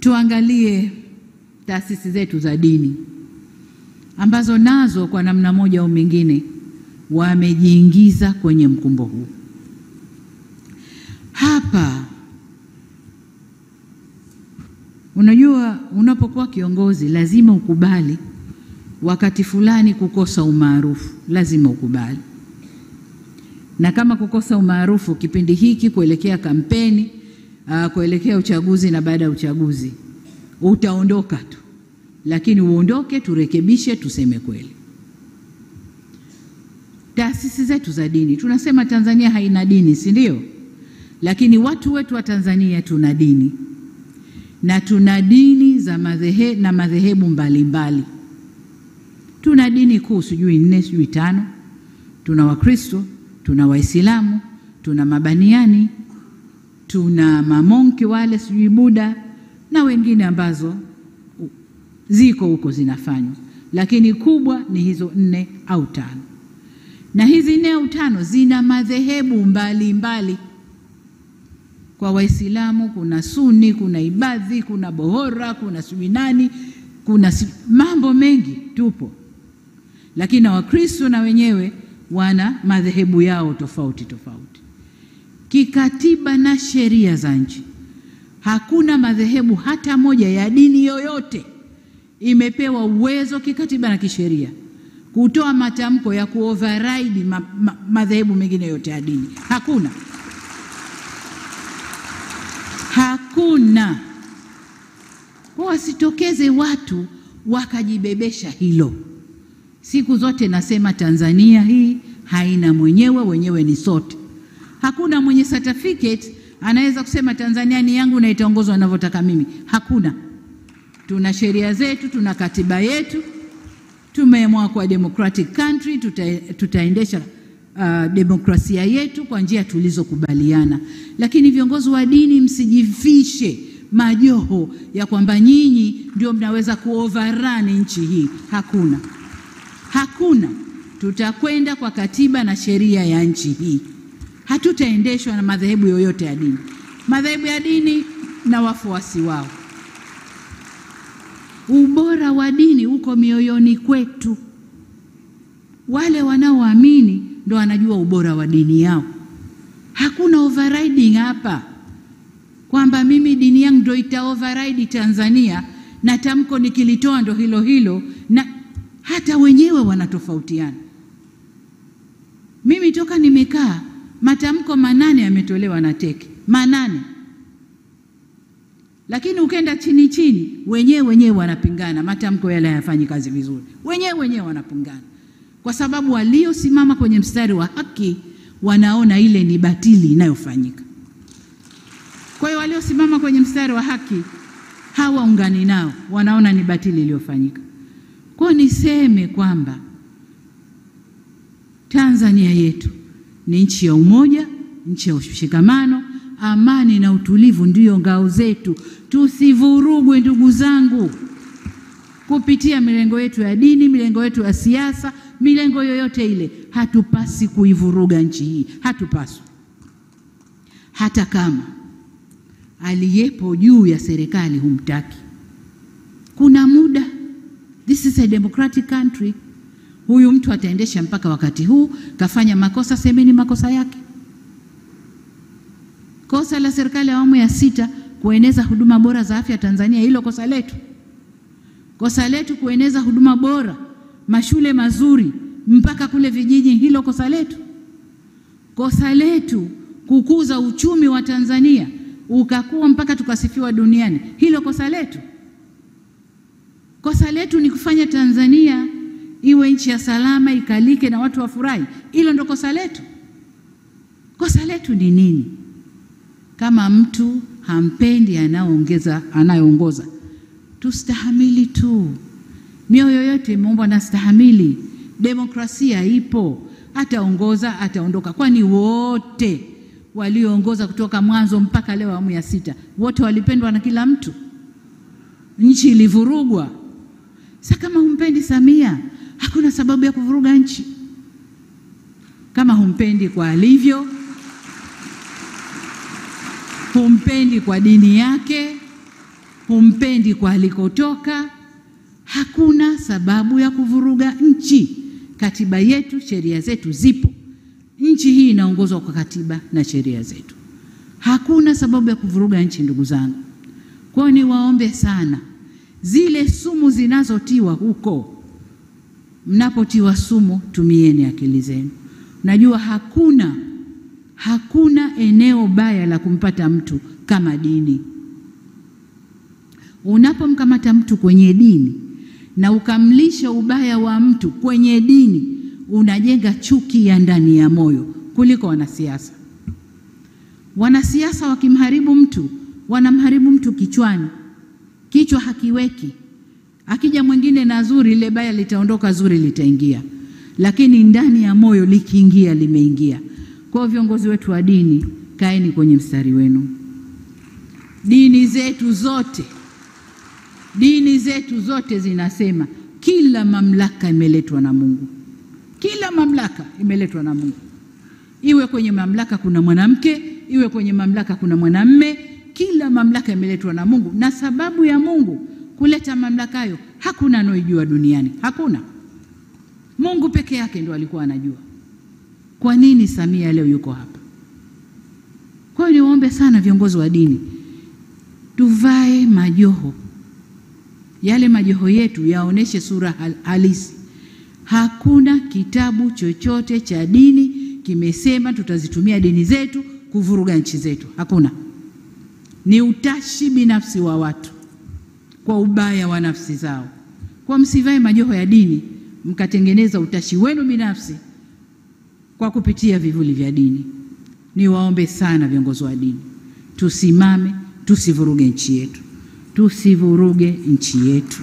tuangalie taasisi zetu za dini ambazo nazo kwa namna moja au mingine wamejiingiza kwenye mkumbo huu. Hapa unajua, unapokuwa kiongozi lazima ukubali wakati fulani kukosa umaarufu, lazima ukubali. Na kama kukosa umaarufu kipindi hiki kuelekea kampeni, kuelekea uchaguzi na baada ya uchaguzi, utaondoka tu. Lakini uondoke, turekebishe, tuseme kweli. Taasisi zetu za dini, tunasema Tanzania haina dini, si ndio? Lakini watu wetu wa Tanzania tuna dini. Na tuna dini za madhehebu mbalimbali. Tuna dini kuu sijui 4 sijui 5. Tuna Wakristo, tuna Waislamu, tuna Mabaniani, tuna mamonki wale sijui Buddha na wengine ambazo ziko huko zinafanywa. Lakini kubwa ni hizo 4 au 5. Na hizi 4 au 5 zina madhehebu mbalimbali. Kwa Waislamu kuna Sunni, kuna Ibadhi, kuna Bohora, kuna Suminani, kuna mambo mengi tupo. Lakini na Wakristo na wenyewe wana madhehebu yao tofauti tofauti. Kikatiba na sheria za nchi, hakuna madhehebu hata moja ya dini yoyote imepewa uwezo kikatiba na kisheria kutoa matamko ya kuoverride madhehebu mengine yote ya dini. Hakuna. Hakuna. Wasitokeze watu wakajibebesha hilo. Siku zote nasema Tanzania hii haina mwenyewe, wenyewe ni sote. Hakuna mwenye certificate anaweza kusema Tanzania ni yangu na itaongozwa ninavyotaka mimi. Hakuna. Tuna sheria zetu, tuna katiba yetu. Tumeamua kwa democratic country tutaendesha demokrasia yetu kwa njia tulizokubaliana. Lakini viongozi wa dini msijifishe majoho ya kwamba nyinyi ndio mnaweza kuoverrun nchi hii. Hakuna. Hakuna. Tutakwenda kwa katiba na sheria ya nchi hii. Hatutaendeshwa na madhehebu yoyote ya dini. Madhehebu ya dini na wafuasi wao. Ubora wa dini uko mioyoni kwetu. Wale wanaoamini ndio wanajua ubora wa dini yao. Hakuna overriding hapa. Kwamba mimi dini yangu ndio ita override Tanzania na tamko nikilitoa ndio hilo hilo, na hata wenyewe wanatofautiana. Mimi toka nimekaa matamko 8 yametolewa na teke. 8. Lakini ukenda chini chini wenyewe wanapingana, matamko yale hayafanyi kazi vizuri. Wenyewe wanapingana. Kwa sababu waliosimama kwenye mstari wa haki wanaona ile ni batili inayofanyika. Kwa hiyo waliosimama kwenye mstari wa haki hawaungani nao, wanaona ni batili iliyofanyika. Kwa niseme kwamba Tanzania yetu ni nchi ya umoja, nchi ya ushikamano, amani na utulivu ndio ngao zetu. Tusivurugwe ndugu zangu kupitia milengo yetu ya dini, milengo yetu ya siasa, milengo yoyote ile. Hatupasi kuivuruga nchi hii, hatupaswi. Hata kama aliyepo juu ya serikali humtaki. Kuna muda. This is a democratic country. Huyu mtu ataendesha mpaka wakati huu, kafanya makosa, semeni makosa yake. Kosa la serikali ya awamu ya 6 kueneza huduma bora za afya Tanzania, hilo kosa letu. Kosa letu kueneza huduma bora, mashule mazuri mpaka kule vijiji, hilo kosa letu. Kosa letu kukuza uchumi wa Tanzania ukakuwa mpaka tukasifiwa duniani, hilo kosa letu. Kosa letu ni kufanya Tanzania iwe nchi ya salama, ikalike na watu wafurahi, hilo ndo kosa letu. Kosa letu ni nini? Kama mtu hampendi anayeongoza, tustahamili tu. Mioyo yote imeumbwa na stahamili. Demokrasia ipo. Ataongoza, ataondoka. Kwani wote walioongoza kutoka mwanzo mpaka leo awamu ya 6 wote walipendwa na kila mtu? Nchi ilivurugwa. Sasa kama humpendi Samia, hakuna sababu ya kuvuruga nchi. Kama humpendi kwa alivyo, humpendi kwa dini yake, humpendi kwa alikotoka, hakuna sababu ya kuvuruga nchi. Katiba yetu, sheria zetu zipo. Nchi hii inaongozwa kwa katiba na sheria zetu. Hakuna sababu ya kuvuruga nchi, ndugu zangu. Kwa hiyo niwaombe sana, zile sumu zinazotiwa huko, mnapotiwa sumu tumieni akili zenu. Najua hakuna eneo baya la kumpata mtu kama dini. Unapomkamata mtu kwenye dini na ukamlisha ubaya wa mtu kwenye dini, unajenga chuki ya ndani ya moyo kuliko wanasiasa. Wanasiasa wakimharibu mtu, wanamharibu mtu kichwani. Kichwa hakiweki. Akija mwingine na zuri, ile baya litaondoka, zuri litaingia. Lakini ndani ya moyo likiingia, limeingia. Kwa viongozi wetu wa dini, kaeni kwenye mstari wenu. Dini zetu zote zinasema kila mamlaka imeletwa na Mungu. Kila mamlaka imeletwa na Mungu. Iwe kwenye mamlaka kuna mwanamke, iwe kwenye mamlaka kuna mwanamume, kila mamlaka imeletwa na Mungu. Na sababu ya Mungu kuleta mamlaka hayo, hakuna anojua duniani. Hakuna. Mungu peke yake ndo alikuwa anajua. Kwa nini Samia leo yuko hapa? Kwa hiyo niwaombe sana viongozi wa dini, tuvae majoho. Yale majoho yetu yaoneshe sura halisi. Hakuna kitabu chochote cha dini kimesema tutazitumia dini zetu kuvuruga nchi zetu. Hakuna. Ni utashi binafsi wa watu kwa ubaya wa nafsi zao. Kwa msivae majoho ya dini mkatengeneza utashi wenu binafsi kwa kupitia vivuli vya dini. Niwaombe sana viongozi wa dini, tusimame, tusivuruge nchi yetu. Tusivuruge nchi yetu.